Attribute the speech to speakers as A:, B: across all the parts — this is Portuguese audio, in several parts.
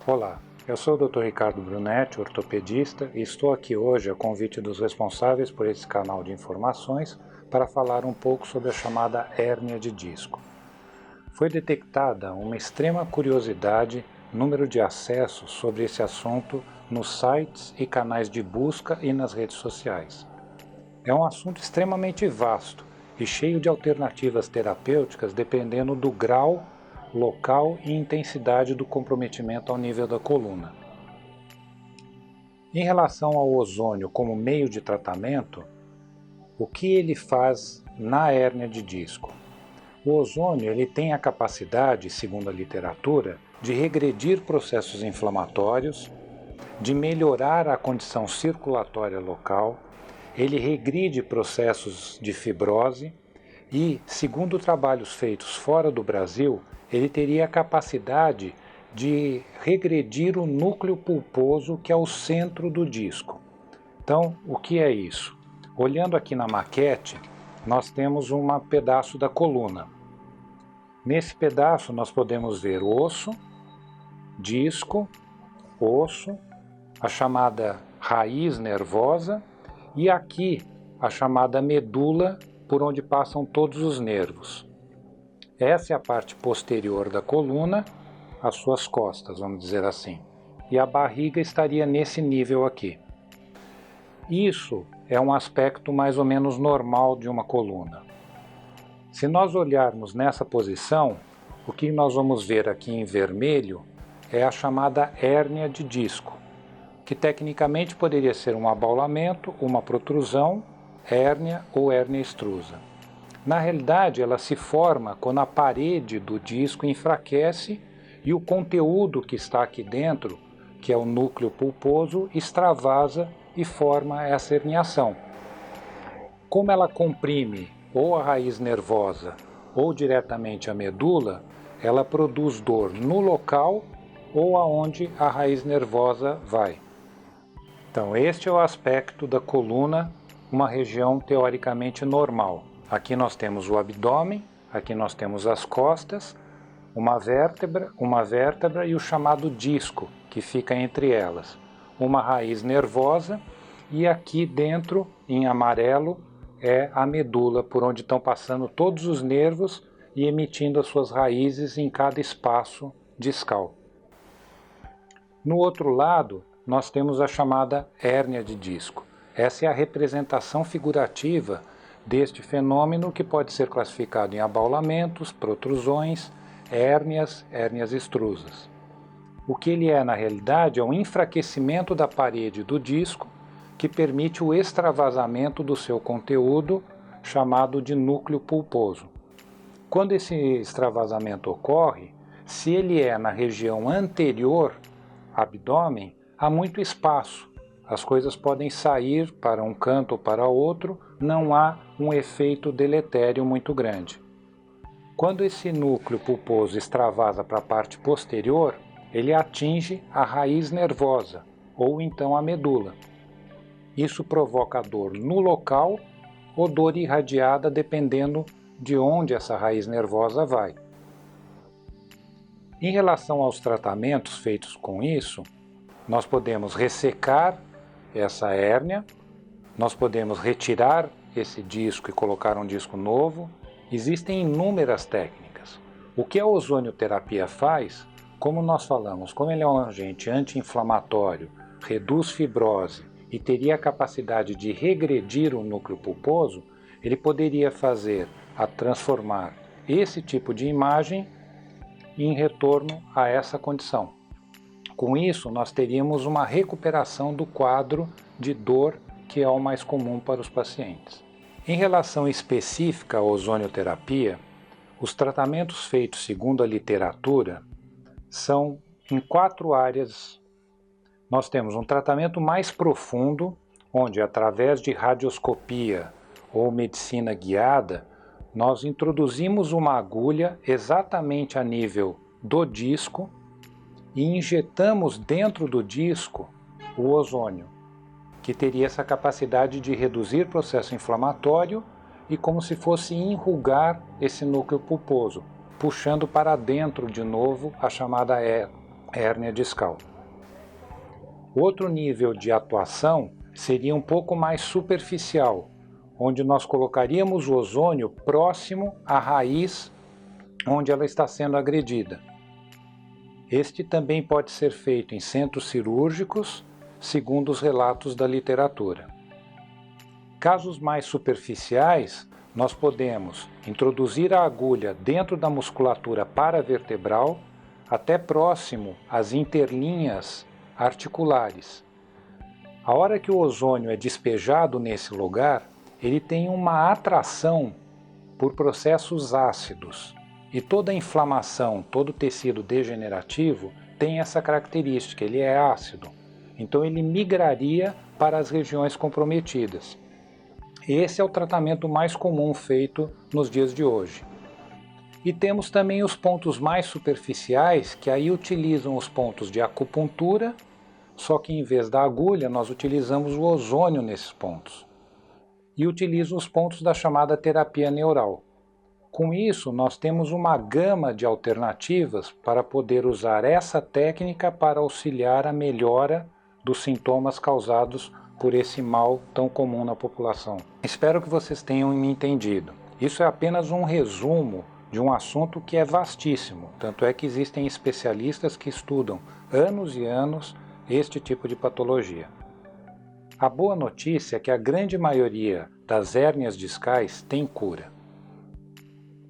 A: Olá, eu sou o Dr. Ricardo Brunetti, ortopedista, e estou aqui hoje a convite dos responsáveis por esse canal de informações para falar um pouco sobre a chamada hérnia de disco. Foi detectada uma extrema curiosidade, número de acessos sobre esse assunto nos sites e canais de busca e nas redes sociais. É um assunto extremamente vasto e cheio de alternativas terapêuticas dependendo do grau, local e intensidade do comprometimento ao nível da coluna. Em relação ao ozônio como meio de tratamento, o que ele faz na hérnia de disco? O ozônio ele tem a capacidade, segundo a literatura, de regredir processos inflamatórios, de melhorar a condição circulatória local, ele regride processos de fibrose e, segundo trabalhos feitos fora do Brasil, ele teria a capacidade de regredir o núcleo pulposo, que é o centro do disco. Então, o que é isso? Olhando aqui na maquete, nós temos um pedaço da coluna. Nesse pedaço nós podemos ver osso, disco, osso, a chamada raiz nervosa e aqui a chamada medula, por onde passam todos os nervos. Essa é a parte posterior da coluna, as suas costas, vamos dizer assim. E a barriga estaria nesse nível aqui. Isso é um aspecto mais ou menos normal de uma coluna. Se nós olharmos nessa posição, o que nós vamos ver aqui em vermelho é a chamada hérnia de disco, que tecnicamente poderia ser um abaulamento, uma protrusão, hérnia ou hérnia extrusa. Na realidade, ela se forma quando a parede do disco enfraquece e o conteúdo que está aqui dentro, que é o núcleo pulposo, extravasa e forma essa herniação. Como ela comprime ou a raiz nervosa ou diretamente a medula, ela produz dor no local ou aonde a raiz nervosa vai. Então, este é o aspecto da coluna, uma região teoricamente normal. Aqui nós temos o abdômen, aqui nós temos as costas, uma vértebra e o chamado disco, que fica entre elas. Uma raiz nervosa e aqui dentro, em amarelo, é a medula, por onde estão passando todos os nervos e emitindo as suas raízes em cada espaço discal. No outro lado, nós temos a chamada hérnia de disco. Essa é a representação figurativa deste fenômeno, que pode ser classificado em abaulamentos, protrusões, hérnias extrusas. O que ele é na realidade é um enfraquecimento da parede do disco que permite o extravasamento do seu conteúdo, chamado de núcleo pulposo. Quando esse extravasamento ocorre, se ele é na região anterior, abdômen, há muito espaço. As coisas podem sair para um canto ou para outro, não há um efeito deletério muito grande. Quando esse núcleo pulposo extravasa para a parte posterior, ele atinge a raiz nervosa, ou então a medula. Isso provoca dor no local ou dor irradiada, dependendo de onde essa raiz nervosa vai. Em relação aos tratamentos feitos com isso, nós podemos ressecar essa hérnia, nós podemos retirar esse disco e colocar um disco novo. Existem inúmeras técnicas. O que a ozonioterapia faz, como nós falamos, como ele é um agente anti-inflamatório, reduz fibrose e teria a capacidade de regredir o núcleo pulposo, ele poderia transformar esse tipo de imagem em retorno a essa condição. Com isso, nós teríamos uma recuperação do quadro de dor, que é o mais comum para os pacientes. Em relação específica à ozonioterapia, os tratamentos feitos segundo a literatura são em 4 áreas. Nós temos um tratamento mais profundo, onde através de radioscopia ou medicina guiada, nós introduzimos uma agulha exatamente a nível do disco e injetamos dentro do disco o ozônio, que teria essa capacidade de reduzir processo inflamatório e como se fosse enrugar esse núcleo pulposo, puxando para dentro de novo a chamada hérnia discal. Outro nível de atuação seria um pouco mais superficial, onde nós colocaríamos o ozônio próximo à raiz onde ela está sendo agredida. Este também pode ser feito em centros cirúrgicos, segundo os relatos da literatura. Casos mais superficiais, nós podemos introduzir a agulha dentro da musculatura paravertebral até próximo às interlinhas articulares. A hora que o ozônio é despejado nesse lugar, ele tem uma atração por processos ácidos. E toda inflamação, todo tecido degenerativo tem essa característica, ele é ácido. Então ele migraria para as regiões comprometidas. Esse é o tratamento mais comum feito nos dias de hoje. E temos também os pontos mais superficiais, que aí utilizam os pontos de acupuntura, só que em vez da agulha nós utilizamos o ozônio nesses pontos. E utilizam os pontos da chamada terapia neural. Com isso, nós temos uma gama de alternativas para poder usar essa técnica para auxiliar a melhora dos sintomas causados por esse mal tão comum na população. Espero que vocês tenham me entendido. Isso é apenas um resumo de um assunto que é vastíssimo, tanto é que existem especialistas que estudam anos e anos este tipo de patologia. A boa notícia é que a grande maioria das hérnias discais tem cura.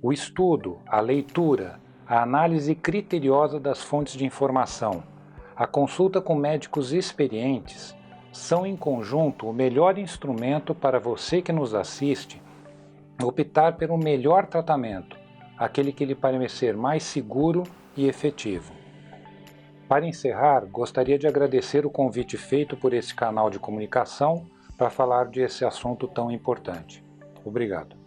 A: O estudo, a leitura, a análise criteriosa das fontes de informação, a consulta com médicos experientes são em conjunto o melhor instrumento para você que nos assiste optar pelo melhor tratamento, aquele que lhe parecer mais seguro e efetivo. Para encerrar, gostaria de agradecer o convite feito por esse canal de comunicação para falar desse assunto tão importante. Obrigado.